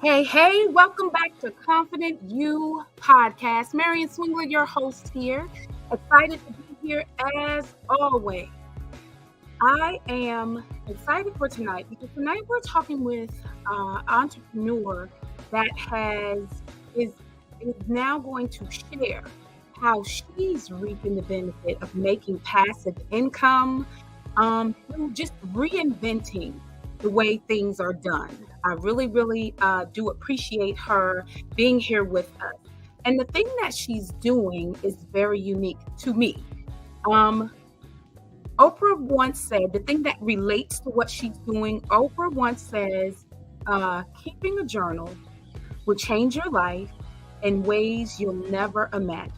Hey, hey, welcome back to Confident You Podcast. Marion Swingler, your host here. Excited to be here as always. I am excited for tonight because tonight we're talking with an entrepreneur that is now going to share how she's reaping the benefit of making passive income through just reinventing the way things are done. I really do appreciate her being here with us. And the thing that she's doing is very unique to me. Oprah once said, the thing that relates to what she's doing, Oprah once says, keeping a journal will change your life in ways you'll never imagine.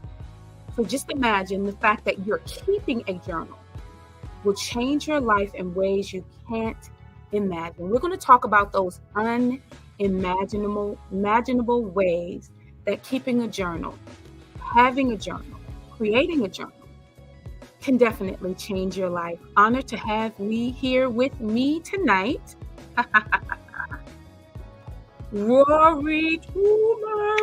So just imagine the fact that you're keeping a journal will change your life in ways you can't imagine. We're going to talk about those imaginable ways that keeping a journal, having a journal, creating a journal can definitely change your life. Honored to have me here with me tonight, Royree Toomer.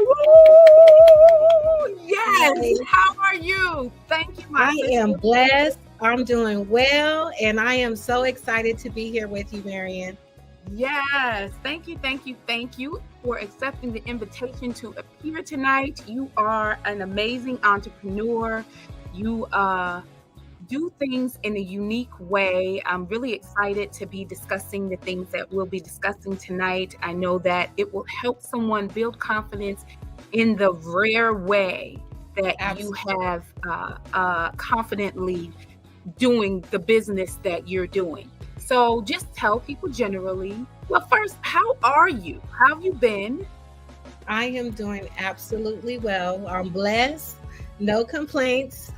Yes, how are you? Thank you, my sister. I am blessed. I'm doing well, and I am so excited to be here with you, Marion. Yes, thank you for accepting the invitation to appear tonight. You are an amazing entrepreneur. You do things in a unique way. I'm really excited to be discussing the things that we'll be discussing tonight. I know that it will help someone build confidence in the rare way that Absolutely. you have confidently doing the business that you're doing. So just tell people generally, well, first, how are you? How have you been? I am doing absolutely well. I'm blessed, no complaints.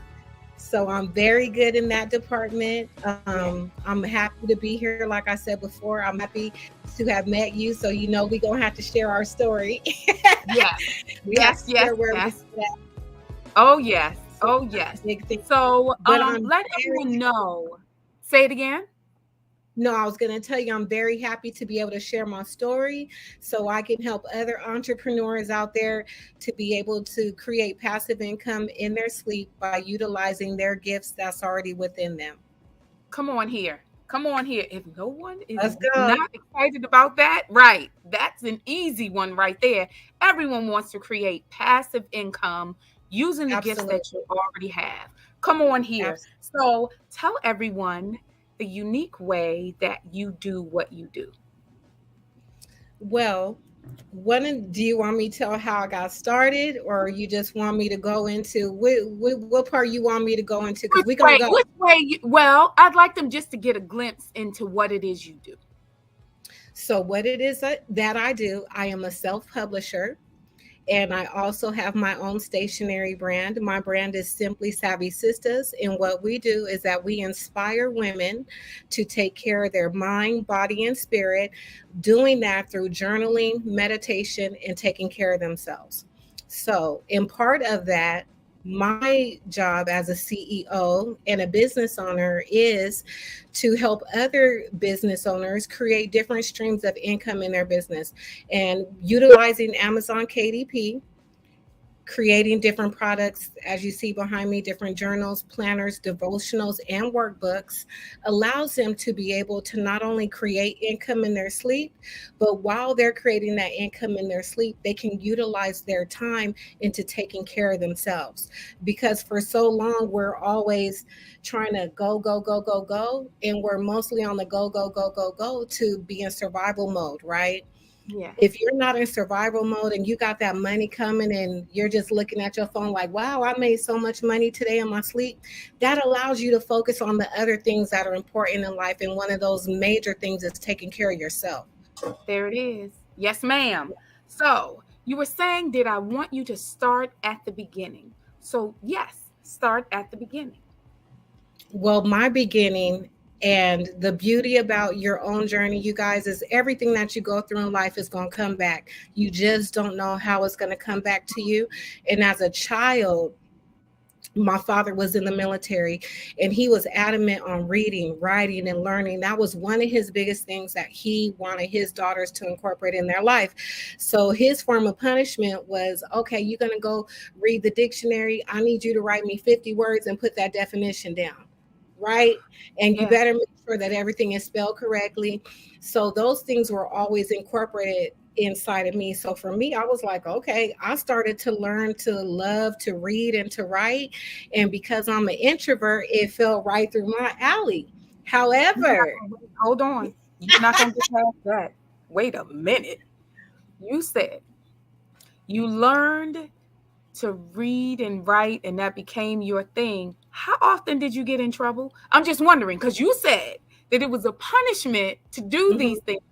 So I'm very good in that department. I'm happy to be here. Like I said before, I'm happy to have met you. So, we're going to have to share our story. Yes. Oh, yes. So let everyone know. Say it again. No, I was going to tell you, I'm very happy to be able to share my story so I can help other entrepreneurs out there to be able to create passive income in their sleep by utilizing their gifts that's already within them. Come on here. If no one is not excited about that, right, that's an easy one right there. Everyone wants to create passive income using the gifts that you already have. Come on here. Absolutely. So tell everyone the unique way that you do what you do. Well, do you want me to tell how I got started, or you just want me to go into what part you want me to go into? Because we're going to go. Which way? Well, I'd like them just to get a glimpse into what it is you do. So what it is that I do, I am a self-publisher. And I also have my own stationery brand. My brand is Simply Savvy Sistaz. And what we do is that we inspire women to take care of their mind, body, and spirit, doing that through journaling, meditation, and taking care of themselves. So in part of that, my job as a CEO and a business owner is to help other business owners create different streams of income in their business, and utilizing Amazon KDP, creating different products, as you see behind me, different journals, planners, devotionals, and workbooks, allows them to be able to not only create income in their sleep, but while they're creating that income in their sleep, they can utilize their time into taking care of themselves. Because for so long, we're always trying to go, and we're mostly on the go to be in survival mode, right? Yeah. If you're not in survival mode and you got that money coming and you're just looking at your phone like, wow, I made so much money today in my sleep, that allows you to focus on the other things that are important in life. And one of those major things is taking care of yourself. There it is. Yes, ma'am. So you were saying that I want you to start at the beginning. So yes, start at the beginning. Well, my beginning, and the beauty about your own journey, you guys, is everything that you go through in life is going to come back. You just don't know how it's going to come back to you. And as a child, My father was in the military, and he was adamant on reading, writing, and learning. That was one of his biggest things that he wanted his daughters to incorporate in their life. So his form of punishment was, okay, you're going to go read the dictionary. I need you to write me 50 words and put that definition down. Right. And you Yeah. better make sure that everything is spelled correctly. So those things were always incorporated inside of me. So for me, I was like, okay, I started to learn to love to read and to write. And because I'm an introvert, it fell right through my alley. However, Hold on. You're not going to get past that. Wait a minute. You said you learned to read and write, and that became your thing. How often did you get in trouble? I'm just wondering, because you said that it was a punishment to do mhm, these things.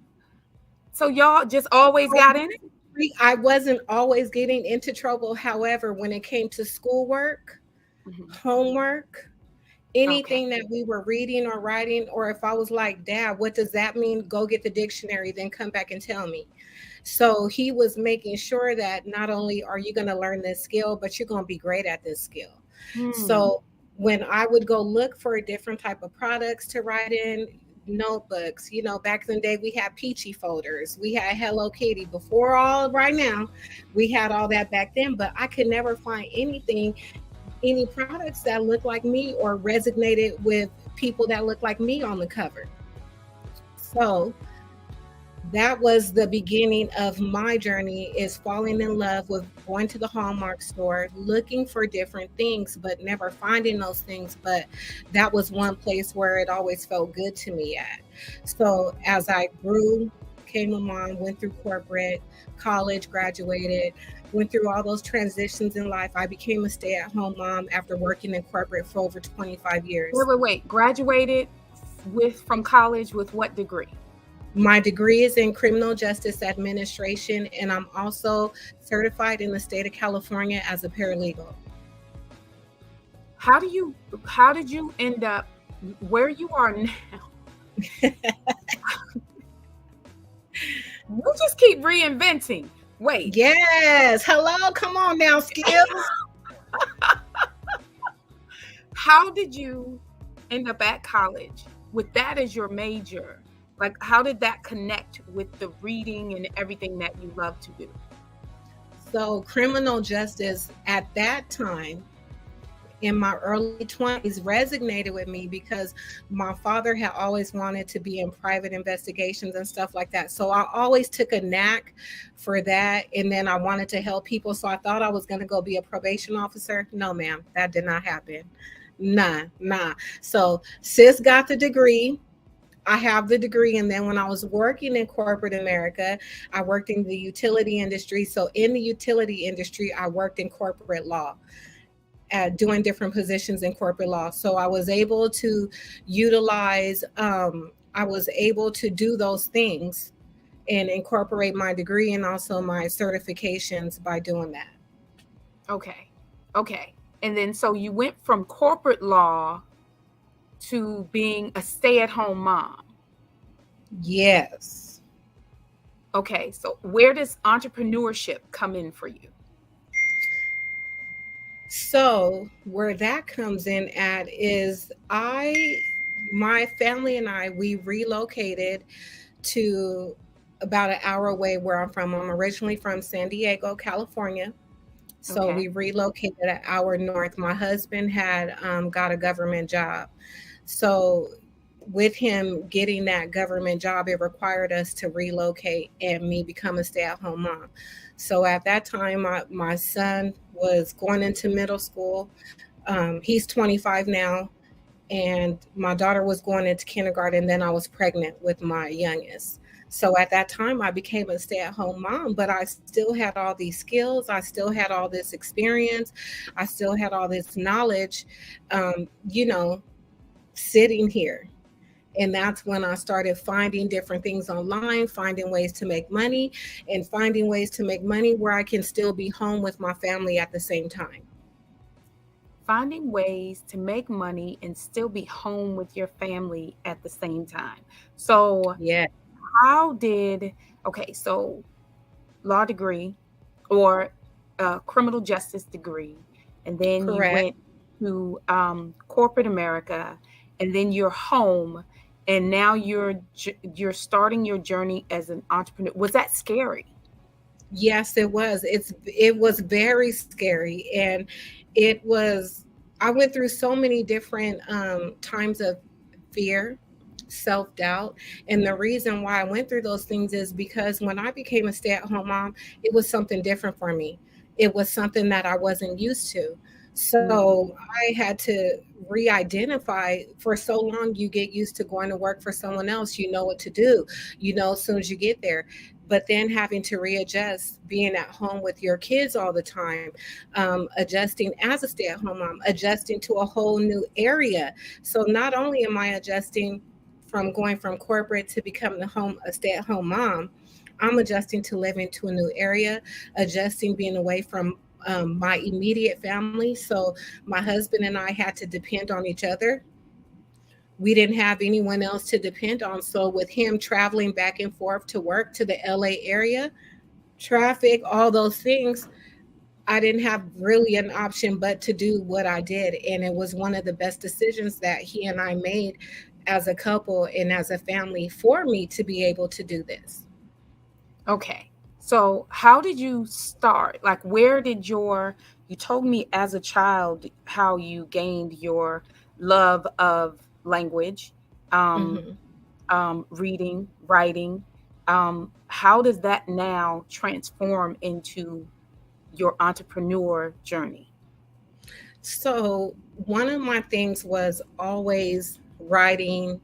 So y'all just always got in it? I wasn't always getting into trouble. However, when it came to schoolwork, Mhm. homework, Okay. anything that we were reading or writing, or if I was like, Dad, what does that mean? Go get the dictionary, then come back and tell me. So he was making sure that not only are you going to learn this skill, but you're going to be great at this skill. Hmm. So when I would go look for a different type of products to write in, notebooks, back in the day we had Peachy folders, we had Hello Kitty before all right now. We had all that back then, but I could never find any products that looked like me or resonated with people that look like me on the cover. So that was the beginning of my journey, is falling in love with going to the Hallmark store, looking for different things but never finding those things. But that was one place where it always felt good to me at. So as I grew, became a mom, went through corporate, college, graduated, went through all those transitions in life, I became a stay-at-home mom after working in corporate for over 25 years. Wait. Graduated from college with what degree? My degree is in criminal justice administration, and I'm also certified in the state of California as a paralegal. How did you end up where you are now? You just keep reinventing. Wait. Yes. Hello. Come on now, skills. How did you end up at college with that as your major? Like, how did that connect with the reading and everything that you love to do? So, criminal justice at that time in my early 20s resonated with me because my father had always wanted to be in private investigations and stuff like that. So I always took a knack for that. And then I wanted to help people. So I thought I was going to go be a probation officer. No, ma'am, that did not happen. Nah. So sis got the degree. I have the degree. And then when I was working in corporate America, I worked in the utility industry. So in the utility industry, I worked in corporate law, doing different positions in corporate law. So I was able to utilize, I was able to do those things and incorporate my degree and also my certifications by doing that. Okay. And then so you went from corporate law to being a stay-at-home mom. Yes. Okay, so where does entrepreneurship come in for you? So where that comes in at is my family and I, we relocated to about an hour away where I'm from. I'm originally from San Diego, California. So Okay. we relocated an hour north. My husband had got a government job. So with him getting that government job, it required us to relocate and me become a stay-at-home mom. So at that time, my son was going into middle school. He's 25 now, and my daughter was going into kindergarten. Then I was pregnant with my youngest. So at that time, I became a stay-at-home mom, but I still had all these skills. I still had all this experience. I still had all this knowledge, um, you know, sitting here. And that's when I started finding different things online, finding ways to make money, and finding ways to make money where I can still be home with my family at the same time. Finding ways to make money and still be home with your family at the same time. So, Yeah, so law degree or criminal justice degree, and then you correct. went to corporate America, and then you're home, and now you're starting your journey as an entrepreneur. Was that scary? Yes, it was. It was very scary, and it was. I went through so many different times of fear, self doubt, and the reason why I went through those things is because when I became a stay at home mom, it was something different for me. It was something that I wasn't used to. So Mm. I had to re-identify. For so long, you get used to going to work for someone else. You know what to do. You know as soon as you get there, but then having to readjust, being at home with your kids all the time, adjusting as a stay at home mom, adjusting to a whole new area. So not only am I adjusting from going from corporate to becoming a stay at home mom, I'm adjusting to living to a new area, adjusting being away from my immediate family. So my husband and I had to depend on each other. We didn't have anyone else to depend on. So with him traveling back and forth to work to the LA area, traffic, all those things, I didn't have really an option but to do what I did. And it was one of the best decisions that he and I made as a couple and as a family for me to be able to do this. Okay. So, how did you start? Like, where did you told me as a child how you gained your love of language, um, Mhm. reading, writing. How does that now transform into your entrepreneur journey? So, one of my things was always writing.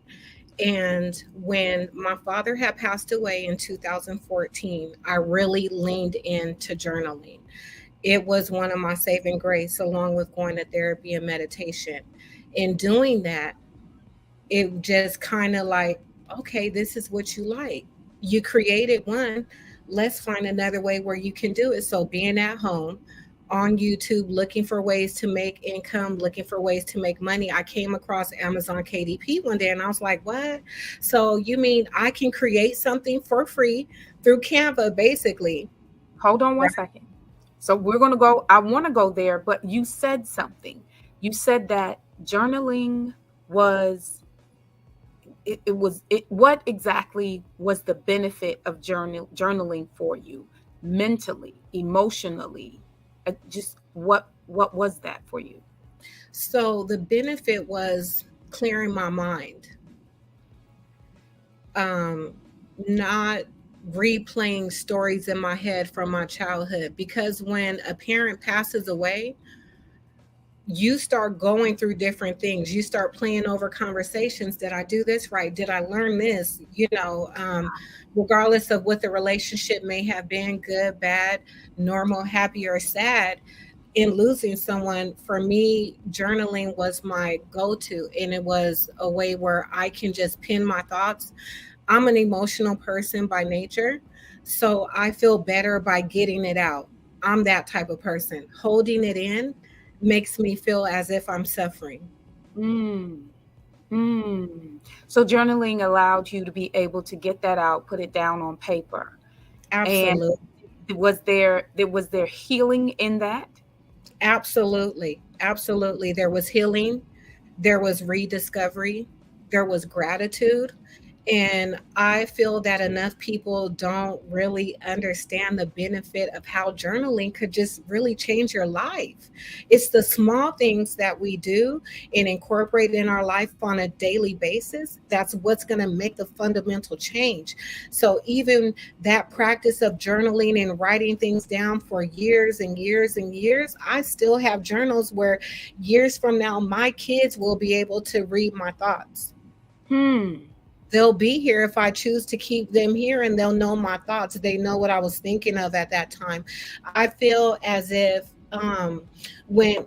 And when my father had passed away in 2014, I really leaned into journaling. It was one of my saving grace, along with going to therapy and meditation. In doing that, it just kind of like, okay, this is what you like. You created one, let's find another way where you can do it. So being at home on YouTube, looking for ways to make income, looking for ways to make money, I came across Amazon KDP one day and I was like, what? So you mean I can create something for free through Canva, basically? Hold on one Right. second. So we're going to go, I want to go there, but you said something. You said that journaling was, what exactly was the benefit of journaling for you mentally, emotionally? Just what was that for you? So the benefit was clearing my mind, um, not replaying stories in my head from my childhood. Because when a parent passes away, you start going through different things. You start playing over conversations. Did I do this right? Did I learn this? Regardless of what the relationship may have been, good, bad, normal, happy, or sad, in losing someone, for me, journaling was my go to. And it was a way where I can just pin my thoughts. I'm an emotional person by nature, so I feel better by getting it out. I'm that type of person. Holding it in makes me feel as if I'm suffering. Mm, mm. So journaling allowed you to be able to get that out, put it down on paper. And Absolutely. was there healing in that? Absolutely. Absolutely. There was healing, there was rediscovery, there was gratitude. And I feel that enough people don't really understand the benefit of how journaling could just really change your life. It's the small things that we do and incorporate in our life on a daily basis that's what's going to make the fundamental change. So, even that practice of journaling and writing things down for years and years and years, I still have journals where years from now, my kids will be able to read my thoughts. Hmm. They'll be here if I choose to keep them here, and they'll know my thoughts. They know what I was thinking of at that time. I feel as if when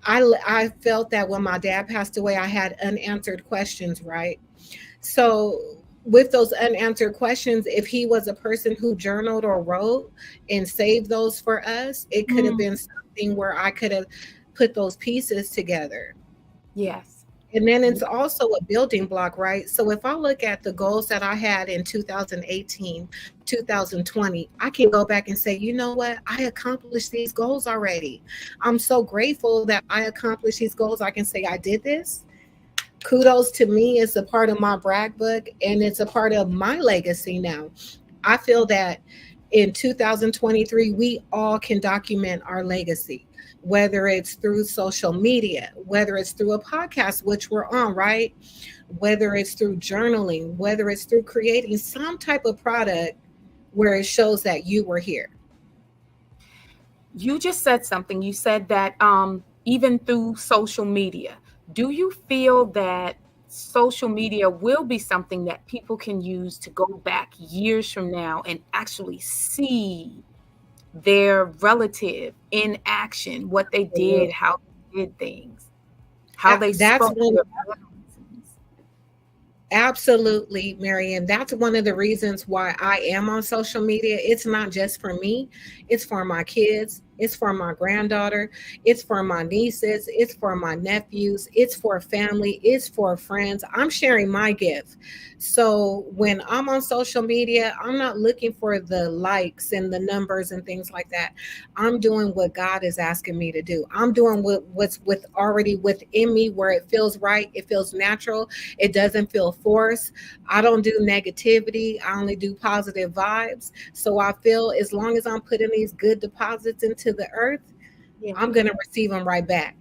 I felt that when my dad passed away, I had unanswered questions, right? So with those unanswered questions, if he was a person who journaled or wrote and saved those for us, it could have Mm. been something where I could have put those pieces together. Yes. And then it's also a building block, right? So if I look at the goals that I had in 2018, 2020, I can go back and say, you know what? I accomplished these goals already. I'm so grateful that I accomplished these goals. I can say I did this. Kudos to me. It's a part of my brag book and it's a part of my legacy now. I feel that in 2023, we all can document our legacy, whether it's through social media, whether it's through a podcast, which we're on, right? Whether it's through journaling, whether it's through creating some type of product where it shows that you were here. You just said something. You said that even through social media, do you feel that social media will be something that people can use to go back years from now and actually see their relative in action, what they did, how they did things, how they That's spoke one. their boundaries? Absolutely, Marianne. That's one of the reasons why I am on social media. It's not just for me, it's for my kids, it's for my granddaughter, it's for my nieces, it's for my nephews, it's for family, it's for friends. I'm sharing my gift. So when I'm on social media, I'm not looking for the likes and the numbers and things like that. I'm doing what God is asking me to do. I'm doing what's with already within me where it feels right, it feels natural, it doesn't feel forced. I don't do negativity. I only do positive vibes. So I feel as long as I'm putting these good deposits into the earth, Yeah. I'm going to receive them right back.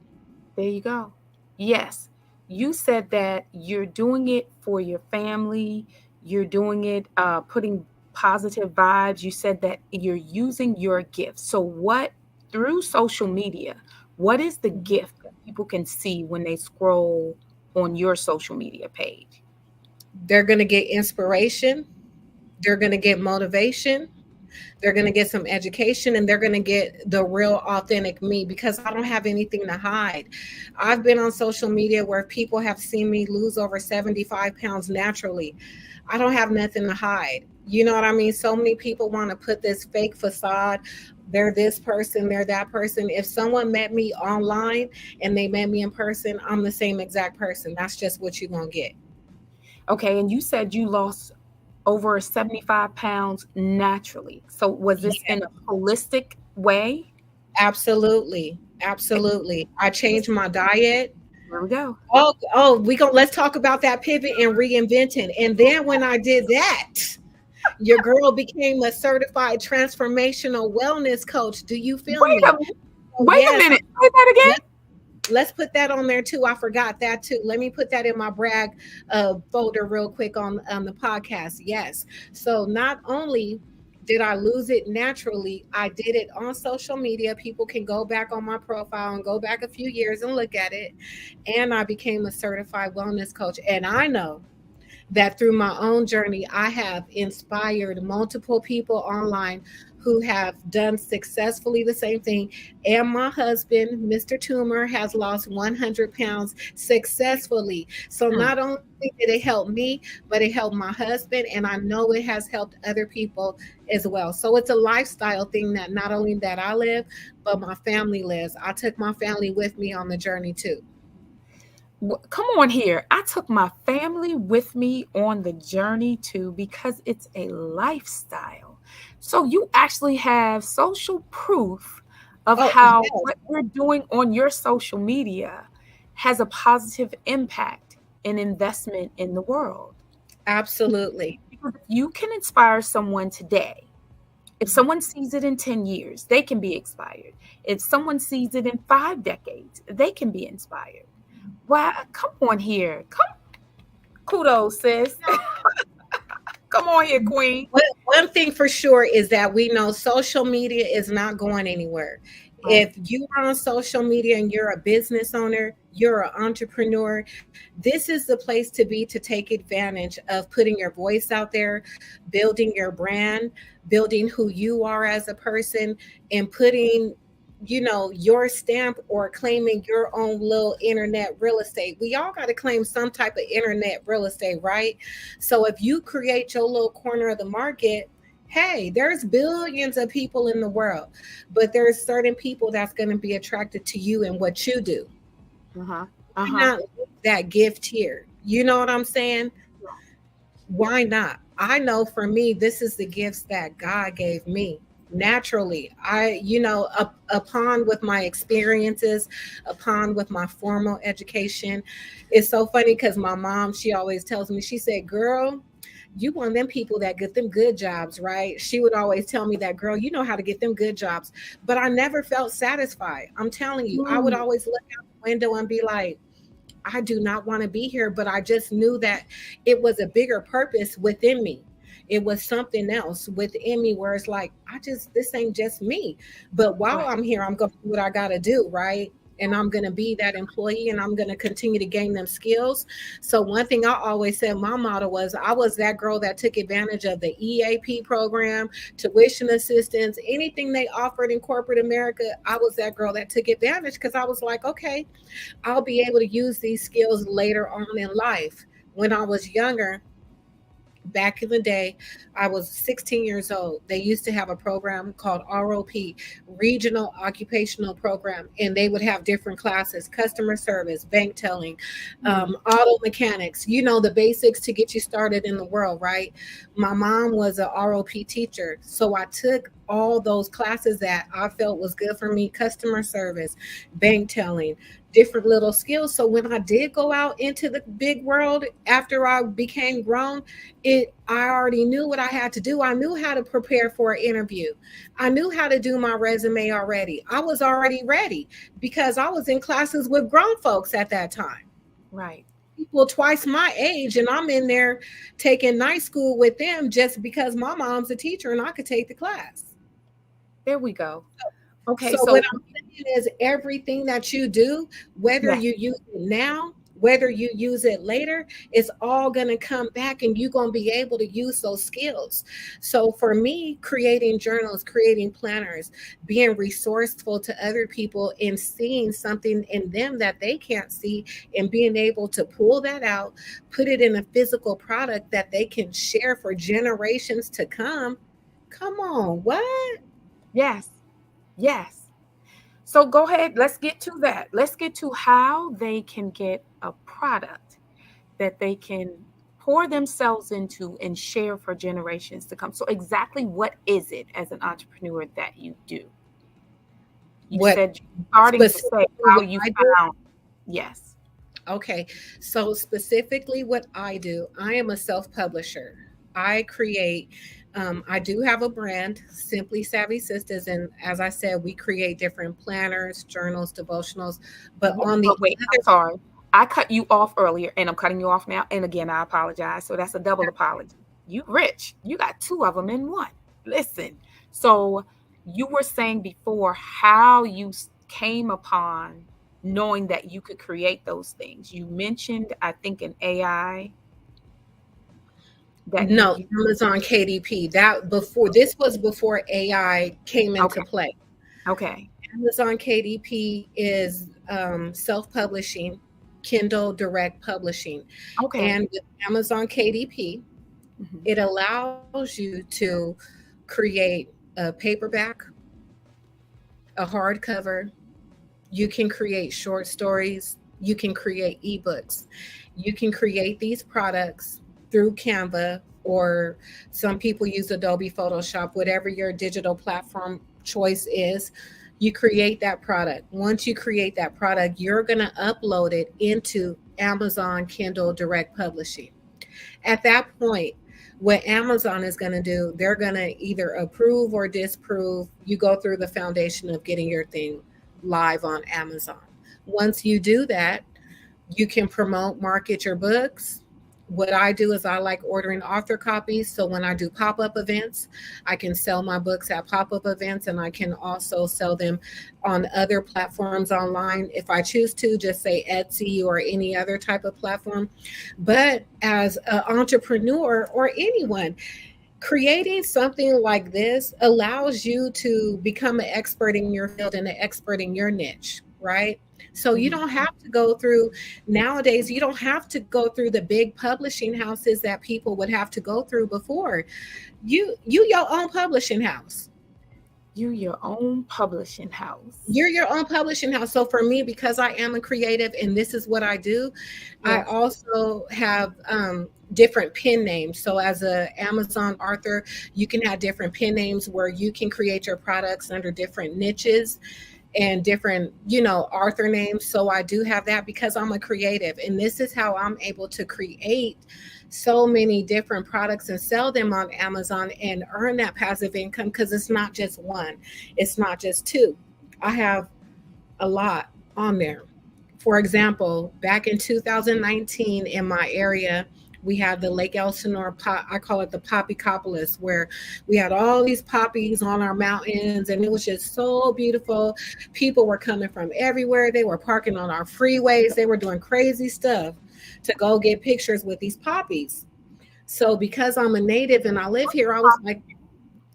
There you go. Yes. You said that you're doing it for your family. You're doing it, putting positive vibes. You said that you're using your gift. So, what through social media, what is the gift that people can see when they scroll on your social media page? They're going to get inspiration. They're going to get motivation. They're going to get some education and they're going to get the real authentic me because I don't have anything to hide. I've been on social media where people have seen me lose over 75 pounds naturally. I don't have nothing to hide. You know what I mean? So many people want to put this fake facade. They're this person, they're that person. If someone met me online and they met me in person, I'm the same exact person. That's just what you're going to get. Okay. And you said you lost over 75 pounds naturally. So, was this Yeah, in a holistic way? absolutely. Absolutely. I changed my diet. There we go. We gonna let's talk about that pivot and reinventing. And then when I did that, your girl became a certified transformational wellness coach. Do you feel Wait a me? So wait a yes, minute. Say that again. let's let's put that on there too. I forgot that too. Let me put that in my brag folder real quick on the podcast. Yes. So not only did I lose it naturally, I did it on social media. People can go back on my profile and go back a few years and look at it. And I became a certified wellness coach. And I know that through my own journey, I have inspired multiple people online who have done successfully the same thing. And my husband, Mr. Toomer, has lost 100 pounds successfully. So Hmm. not only did it help me, but it helped my husband. And I know it has helped other people as well. So it's a lifestyle thing that not only that I live, but my family lives. I took my family with me on the journey too. Come on here. I took my family with me on the journey too because it's a lifestyle. So you actually have social proof of Oh, how yes, what you're doing on your social media has a positive impact and investment in the world. absolutely. Because if you can inspire someone today, if someone sees it in 10 years, they can be inspired. If someone sees it in 5 decades, they can be inspired. Wow, come on here. Come, kudos, sis. Come on here, queen. One thing for sure is that we know social media is not going anywhere. Right. If you are on social media and you're a business owner, you're an entrepreneur, this is the place to be to take advantage of putting your voice out there, building your brand, building who you are as a person, and putting your stamp or claiming your own little internet real estate. We all got to claim some type of internet real estate, right? So if you create your little corner of the market, hey, there's billions of people in the world, but there's certain people that's going to be attracted to you and what you do. Uh-huh. Why Uh-huh. not leave that gift here? You know what I'm saying? Why not? I know for me, this is the gifts that God gave me naturally. Upon with my experiences, upon with my formal education. It's so funny because my mom, she always tells me, she said, girl, you one of them people that get them good jobs, right? She would always tell me that, girl, you know how to get them good jobs. But I never felt satisfied. I'm telling you, I would Mm, always look out the window and be like, I do not want to be here, but I just knew that it was a bigger purpose within me. It was something else within me where it's like, this ain't just me. But while right. I'm here, I'm going to do what I got to do, right? And I'm going to be that employee and I'm going to continue to gain them skills. So, one thing I always said, my motto was, I was that girl that took advantage of the EAP program, tuition assistance, anything they offered in corporate America. I was that girl that took advantage because I was like, okay, I'll be able to use these skills later on in life. When I was younger, back in the day, I was 16 years old. They used to have a program called ROP, Regional Occupational Program, and they would have different classes: customer service, bank telling, Mm, auto mechanics, the basics to get you started in the world, right? My mom was a ROP teacher, so I took all those classes that I felt was good for me: customer service, bank telling, different little skills. So when I did go out into the big world after I became grown, I already knew what I had to do. I knew how to prepare for an interview. I knew how to do my resume already. I was already ready because I was in classes with grown folks at that time. right. People twice my age, and I'm in there taking night school with them just because my mom's a teacher and I could take the class. There we go. Okay, So what so I'm saying is, everything that you do, whether yes, you use it now, whether you use it later, it's all going to come back and you're going to be able to use those skills. So for me, creating journals, creating planners, being resourceful to other people and seeing something in them that they can't see and being able to pull that out, put it in a physical product that they can share for generations to come. Come on, what? yes, yes. So go ahead, let's get to that. Let's get to how they can get a product that they can pour themselves into and share for generations to come. So exactly what is it as an entrepreneur that you do? You What said you're starting to say specifically how what you I do? found. Yes. Okay, so specifically what I do, I am a self-publisher. I create, I do have a brand, Simply Savvy Sisters, and as I said, we create different planners, journals, devotionals. But on the But wait, I'm other, sorry. I cut you off earlier and I'm cutting you off now. And again, I apologize. So that's a double apology. You rich. You got two of them in one. Listen. So you were saying before how you came upon knowing that you could create those things. You mentioned, I think, an AI that you no, use. Amazon KDP. That before this was before AI came into Okay. play. Okay. Amazon KDP is self-publishing, Kindle direct publishing, Okay. and with Amazon KDP, Mhm. it allows you to create a paperback, a hardcover. You can create short stories. You can create ebooks. You can create these products through Canva, or some people use Adobe Photoshop, whatever your digital platform choice is. You create that product. Once you create that product, you're going to upload it into Amazon Kindle Direct Publishing. At that point, what Amazon is going to do, they're going to either approve or disapprove. You go through the foundation of getting your thing live on Amazon. Once you do that, you can promote, market your books. What I do is I like ordering author copies. So when I do pop up events, I can sell my books at pop up events, and I can also sell them on other platforms online if I choose to, just say Etsy or any other type of platform. But as an entrepreneur or anyone, creating something like this allows you to become an expert in your field and an expert in your niche, right? So you Mhm. don't have to go through, nowadays, you don't have to go through the big publishing houses that people would have to go through before. You your own publishing house. You your own publishing house. You're your own publishing house. So for me, because I am a creative and this is what I do, I Yes. also have different pen names. So as a Amazon author, you can have different pen names where you can create your products under different niches and different, author names. So I do have that because I'm a creative, and this is how I'm able to create so many different products and sell them on Amazon and earn that passive income, because it's not just one, it's not just two. I have a lot on there. For example, back in 2019 in my area, we had the Lake Elsinore I call it the Poppycopolis, where we had all these poppies on our mountains, and it was just so beautiful. People were coming from everywhere. They were parking on our freeways. They were doing crazy stuff to go get pictures with these poppies. So because I'm a native and I live here, I was like,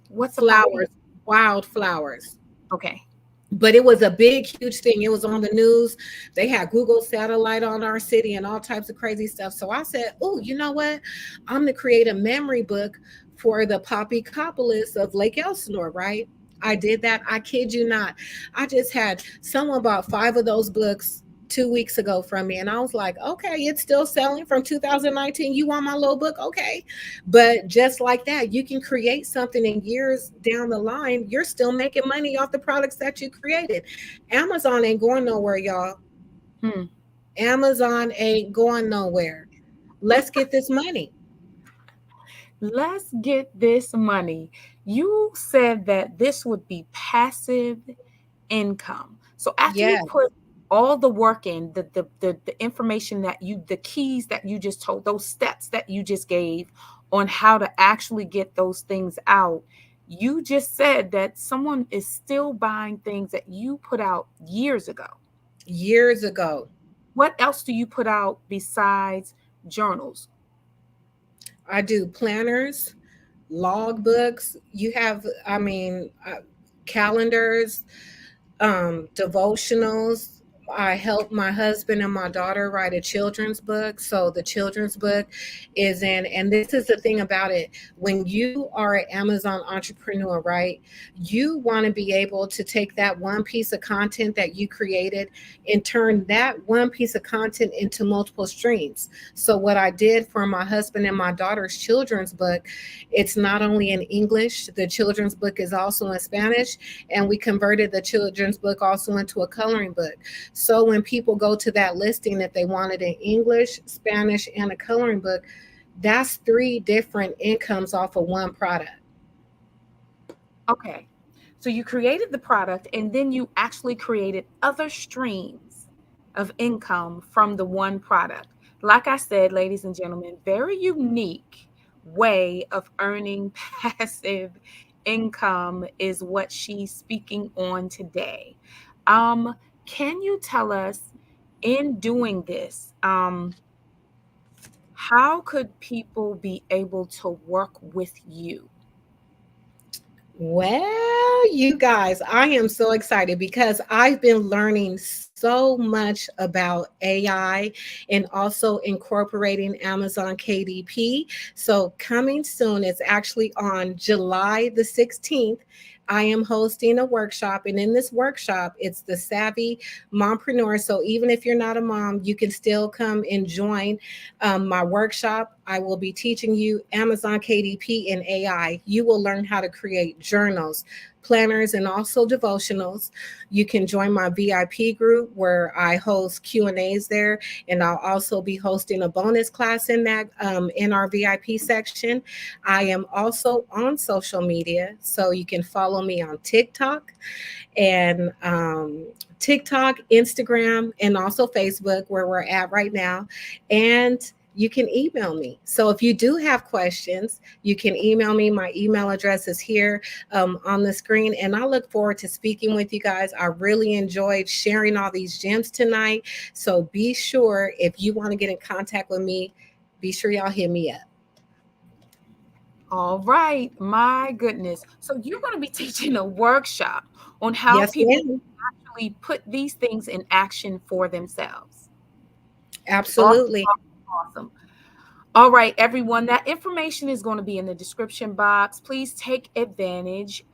What's a poppy? flowers, wildflowers. Okay. But it was a big, huge thing. It was on the news. They had Google satellite on our city and all types of crazy stuff. So I said, oh, you know what? I'm going to create a memory book for the Poppycopolis of Lake Elsinore, right? I did that. I kid you not. I just had someone bought 5 of those books 2 weeks ago from me. And I was like, okay, it's still selling from 2019. You want my little book? Okay. But just like that, you can create something, in years down the line, you're still making money off the products that you created. Amazon ain't going nowhere, y'all. Hmm. Amazon ain't going nowhere. Let's get this money. Let's get this money. You said that this would be passive income. So after you Yeah, put all the work in, the information that the keys that you just told, those steps that you just gave on how to actually get those things out, you just said that someone is still buying things that you put out years ago. years ago. What else do you put out besides journals? I do planners, log books. You have, calendars, devotionals. I help my husband and my daughter write a children's book. So the children's book is in, and this is the thing about it. When you are an Amazon entrepreneur, right, you want to be able to take that one piece of content that you created and turn that one piece of content into multiple streams. So what I did for my husband and my daughter's children's book, it's not only in English, the children's book is also in Spanish, and we converted the children's book also into a coloring book. So when people go to that listing, if they want it in English, Spanish, and a coloring book, that's 3 different incomes off of one product. Okay. So you created the product and then you actually created other streams of income from the one product. Like I said, ladies and gentlemen, very unique way of earning passive income is what she's speaking on today. Um, can you tell us, in doing this, how could people be able to work with you? Well, you guys, I am so excited because I've been learning so much about AI and also incorporating Amazon KDP. So, coming soon, it's actually on July the 16th. I am hosting a workshop, and in this workshop, it's the Savvy Mompreneur. So, even if you're not a mom, you can still come and join my workshop. I will be teaching you Amazon KDP and AI. You will learn how to create journals, planners, and also devotionals. You can join my VIP group where I host Q&As there, and I'll also be hosting a bonus class in that in our VIP section. I am also on social media, so you can follow me on TikTok and Instagram, and also Facebook, where we're at right now. And you can email me. So if you do have questions, you can email me. My email address is here on the screen. And I look forward to speaking with you guys. I really enjoyed sharing all these gems tonight. So be sure, if you want to get in contact with me, be sure y'all hit me up. All right, my goodness. So you're going to be teaching a workshop on how Yes, people ma'am. actually put these things in action for themselves. Awesome, Absolutely. awesome, awesome. All right, everyone, that information is going to be in the description box. Please take advantage.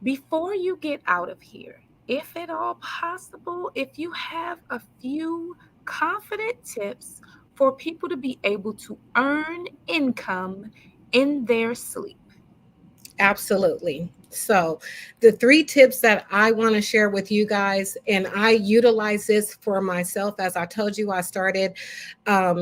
Before you get out of here, if at all possible, if you have a few confident tips for people to be able to earn income in their sleep. Absolutely. So, the three tips that I want to share with you guys, and I utilize this for myself. As I told you, I started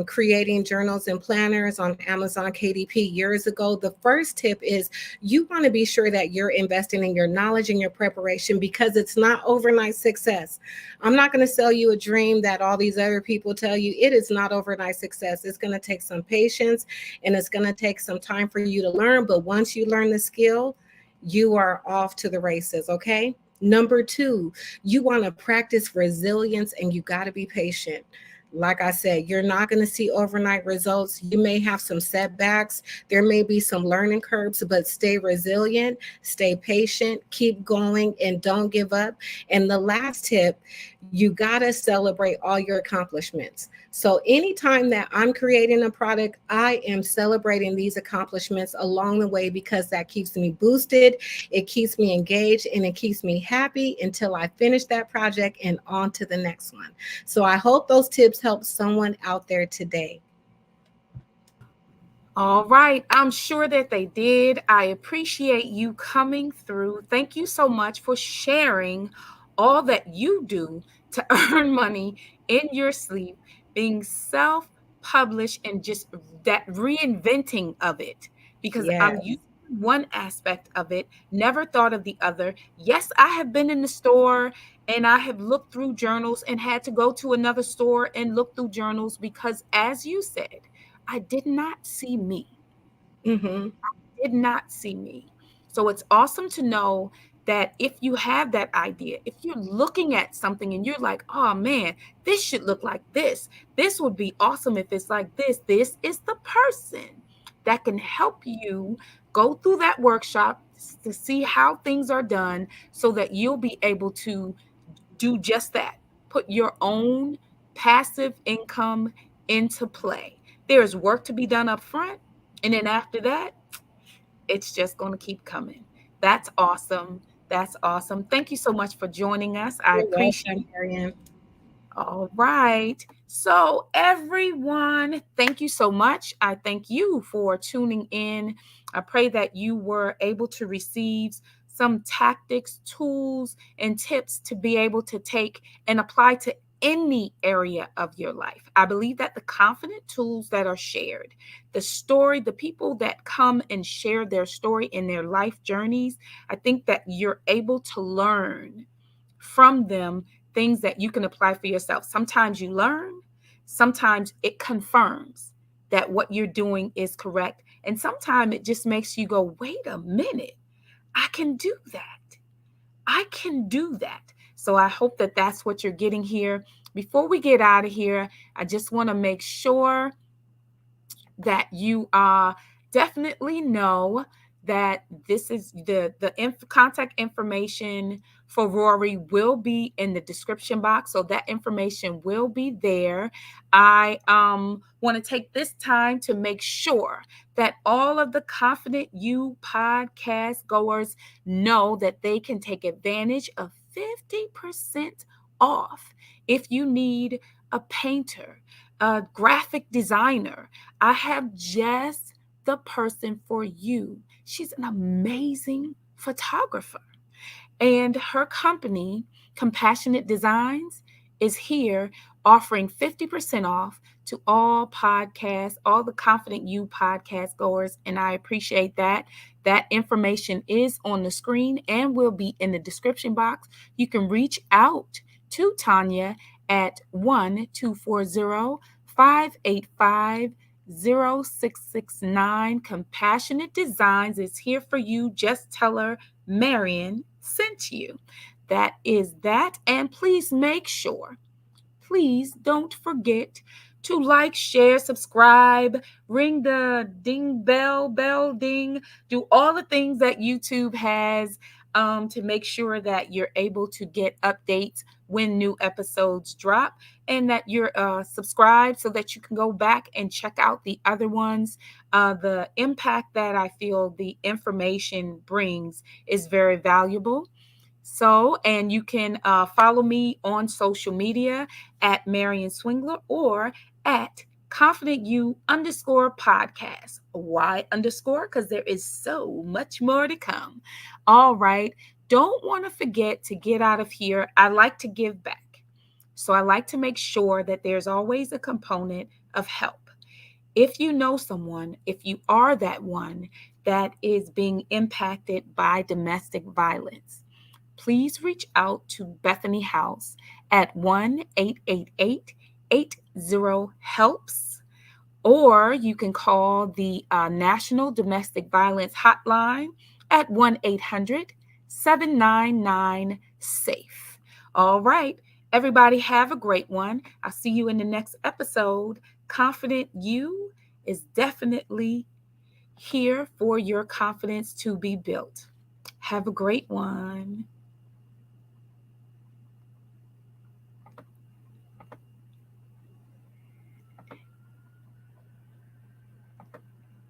creating journals and planners on Amazon KDP years ago. The first tip is you want to be sure that you're investing in your knowledge and your preparation because it's not overnight success. I'm not going to sell you a dream that all these other people tell you. It is not overnight success. It's going to take some patience and it's going to take some time for you to learn. But once you learn the skill, you are off to the races. Okay. Number two, you want to practice resilience and you got to be patient. Like I said, you're not going to see overnight results. You may have some setbacks. There may be some learning curves, but stay resilient, stay patient, keep going, and don't give up. And the last tip, you got to celebrate all your accomplishments. So anytime that I'm creating a product, I am celebrating these accomplishments along the way because that keeps me boosted, it keeps me engaged, and it keeps me happy until I finish that project and on to the next one. So I hope those tips help someone out there today. All right. I'm sure that they did. I appreciate you coming through. Thank you so much for sharing all that you do to earn money in your sleep, being self published and just that reinventing of it. Because Yeah. I'm using one aspect of it, never thought of the other. Yes, I have been in the store and I have looked through journals and had to go to another store and look through journals because, as you said, I did not see me, Mm-hmm. did not see me. So it's awesome to know that if you have that idea, if you're looking at something and you're like, oh man, this should look like this would be awesome if it's like this is the person that can help you go through that workshop to see how things are done so that you'll be able to do just that. Put your own passive income into play. There's work to be done up front. And then after that, it's just going to keep coming. That's awesome. That's awesome. Thank you so much for joining us. I You're appreciate welcome, it. Marianne. All right. So, everyone, thank you so much. I thank you for tuning in. I pray that you were able to receive some tactics, tools, and tips to be able to take and apply to any area of your life. I believe that the confident tools that are shared, the story, the people that come and share their story in their life journeys, I think that you're able to learn from them things that you can apply for yourself. Sometimes you learn, sometimes it confirms that what you're doing is correct. And sometimes it just makes you go, wait a minute, I can do that. I can do that. So I hope that that's what you're getting here. Before we get out of here, I just want to make sure that you definitely know that this is the contact information for Royree will be in the description box, so that information will be there. I want to take this time to make sure that all of the Confident You podcast goers know that they can take advantage of 50% off if you need a painter, a graphic designer. I have just the person for you. She's an amazing photographer. And her company, Compassionate Designs, is here offering 50% off to all podcasts, all the Confident You podcast goers. And I appreciate that. That information is on the screen and will be in the description box. You can reach out to Tanya at 1-240-585-0669. Compassionate Designs is here for you. Just tell her Marion sent you. That is that. And please make sure, please don't forget to like, share, subscribe, ring the ding bell, ding, do all the things that YouTube has to make sure that you're able to get updates when new episodes drop, and that you're subscribed so that you can go back and check out the other ones. The impact that I feel the information brings is very valuable. So, and you can follow me on social media at Marion Swingler or at Confident You underscore podcast. Why underscore? Because there is so much more to come. All right. Don't want to forget to get out of here. I like to give back. So I like to make sure that there's always a component of help. If you know someone, if you are that one that is being impacted by domestic violence, please reach out to Bethany House at 1-888-80-HELPS, or you can call the National Domestic Violence Hotline at 1-800-799-SAFE. All right, everybody, have a great one. I'll see you in the next episode. Confident You is definitely here for your confidence to be built. Have a great one.